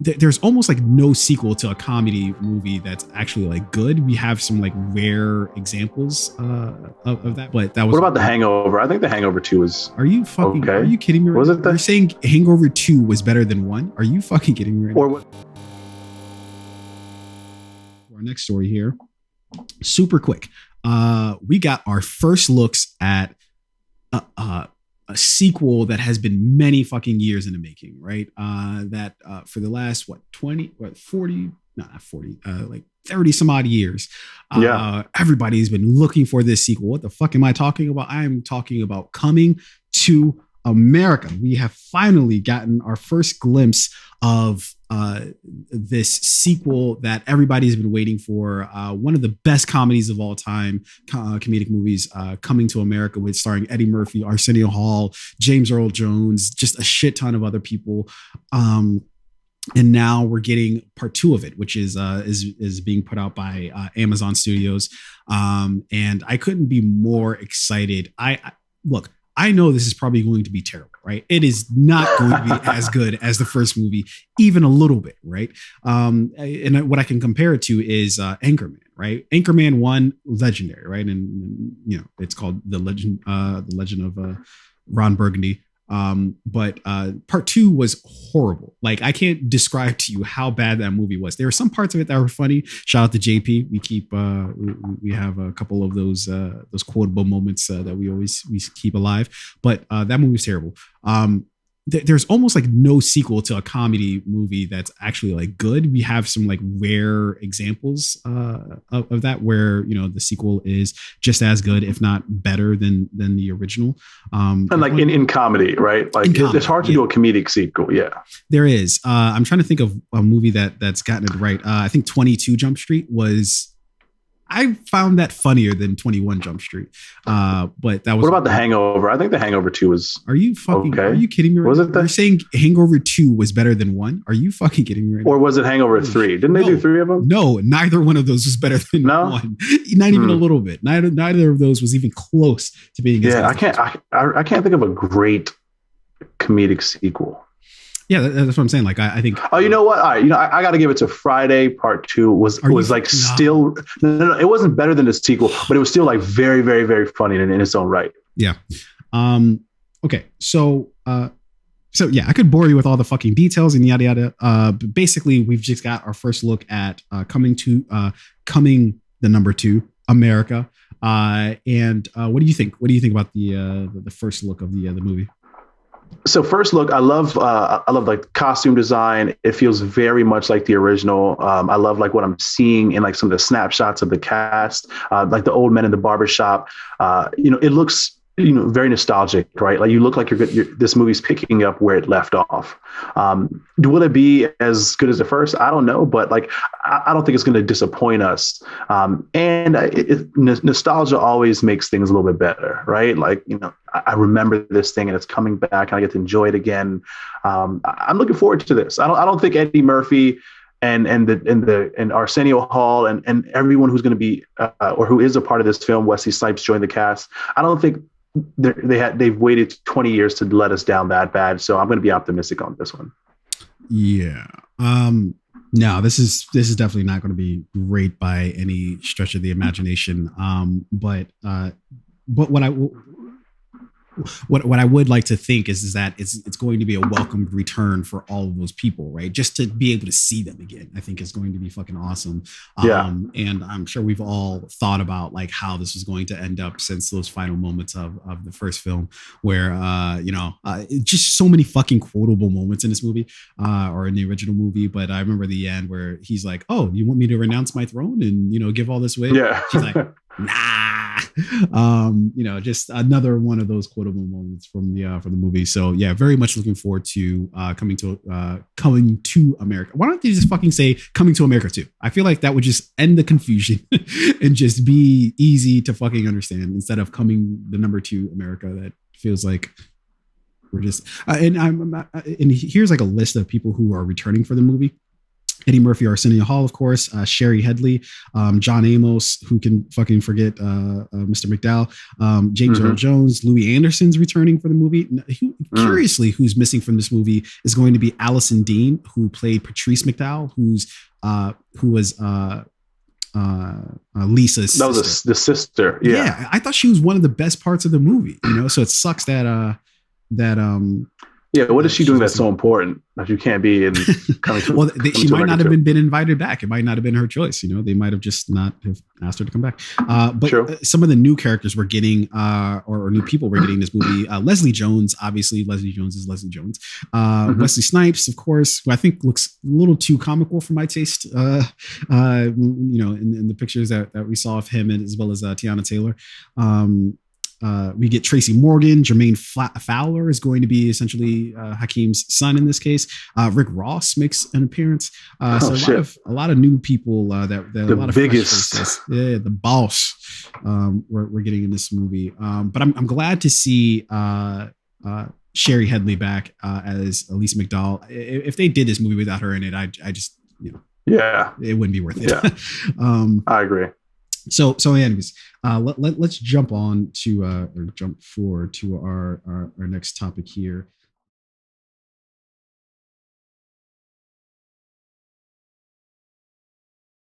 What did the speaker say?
there's almost like no sequel to a comedy movie that's actually like good. We have some like rare examples of that, but that was. What about The Hangover? I think The Hangover 2 was. Are you fucking? Okay. Are you kidding me? Right was now? it that? You're saying Hangover 2 was better than 1? Are you fucking kidding me? Right Or now? Our next story here, super quick. We got our first looks at a sequel that has been many fucking years in the making, right? That for the last 40, no, not 40, like 30 some odd years. Everybody's been looking for this sequel. What the fuck am I talking about? I am talking about Coming to America. We have finally gotten our first glimpse of this sequel that everybody's been waiting for. One of the best comedies of all time, comedic movies, Coming to America, with starring Eddie Murphy, Arsenio Hall, James Earl Jones, just a shit ton of other people. And now we're getting part 2 of it, which is being put out by Amazon Studios. And I couldn't be more excited. Look, I know this is probably going to be terrible, right? It is not going to be as good as the first movie, even a little bit, right? And what I can compare it to is Anchorman, right? Anchorman 1, legendary, right? And you know, it's called the Legend of Ron Burgundy. But part 2 was horrible. Like, I can't describe to you how bad that movie was. There were some parts of it that were funny. Shout out to JP. We have a couple of those quotable moments that we keep alive. But that movie was terrible. There's almost like no sequel to a comedy movie that's actually like good. We have some like rare examples of that, where, you know, the sequel is just as good, if not better than the original. And like in comedy, right? Like it's hard to do a comedic sequel. Yeah, there is. I'm trying to think of a movie that's gotten it right. I think 22 Jump Street was. I found that funnier than 21 Jump Street. But that was. What about The Hangover? I think The Hangover 2 was. Are you fucking? Okay. Are you kidding me? Right was now? it that? You're saying Hangover 2 was better than 1? Are you fucking kidding me? Right or now? was it Hangover 3? Didn't they do 3 of them? No, neither one of those was better than 1. Not even a little bit. Neither of those was even close to being. Yeah, I can't think of a great comedic sequel. Yeah, that's what I'm saying. Like, I think. Oh, you know what? All right, I got to give it to Friday Part 2. Was like still no. It wasn't better than the sequel, but it was still like very, very, very funny in its own right. Yeah. Okay. So yeah, I could bore you with all the fucking details and yada yada. But basically, we've just got our first look at Coming the number 2 America. And what do you think? What do you think about the first look of the movie? So first look, I love like costume design. It feels very much like the original. I love like what I'm seeing in like some of the snapshots of the cast, like the old men in the barbershop. It looks, very nostalgic, right? Like you look like this movie's picking up where it left off. Will it be as good as the first? I don't know, but like, I don't think it's going to disappoint us. And nostalgia always makes things a little bit better, right? Like, I remember this thing and it's coming back and I get to enjoy it again. I'm looking forward to this. I don't think Eddie Murphy and Arsenio Hall and everyone who's going to be or who is a part of this film, Wesley Snipes joined the cast. I don't think they've waited 20 years to let us down that bad. So I'm going to be optimistic on this one. Yeah. No, this is definitely not going to be great by any stretch of the imagination. But what I would like to think is that it's going to be a welcomed return for all of those people, right? Just to be able to see them again, I think is going to be fucking awesome. And I'm sure we've all thought about like how this was going to end up since those final moments of the first film, where just so many fucking quotable moments in this movie, or in the original movie. But I remember the end where he's like, "Oh, you want me to renounce my throne and give all this away?" Yeah. She's like, "Nah." Just another one of those quotable moments from the movie. So yeah, very much looking forward to coming to America. Why don't they just fucking say Coming to America 2? I feel like that would just end the confusion and just be easy to fucking understand instead of Coming the number 2 America. That feels like we're just and here's like a list of people who are returning for the movie. Eddie Murphy, Arsenio Hall, of course, Sherry Headley, John Amos, who can fucking forget Mr. McDowell, James Earl Jones, Louis Anderson's returning for the movie. Curiously, who's missing from this movie is going to be Allison Dean, who played Patrice McDowell, who was Lisa's sister. That was the sister. Yeah, I thought she was one of the best parts of the movie. So it sucks that what is she doing that's so important that you can't be in coming to? Well, she might not have been invited back. It might not have been her choice. They might have just not have asked her to come back. But some of the new characters we're getting, or new people we're getting in this movie, Leslie Jones, obviously Leslie Jones is Leslie Jones. Wesley Snipes, of course, who I think looks a little too comical for my taste. In the pictures that we saw of him, and as well as Tiana Taylor. We get Tracy Morgan. Jermaine Fowler is going to be essentially Hakeem's son in this case. Rick Ross makes an appearance. A lot of new people that the a lot of biggest, the boss. We're getting in this movie. But I'm glad to see Sherry Headley back as Elise McDowell. If they did this movie without her in it, I just it wouldn't be worth it. Yeah. I agree. So anyways, let's jump on to or jump forward to our next topic here.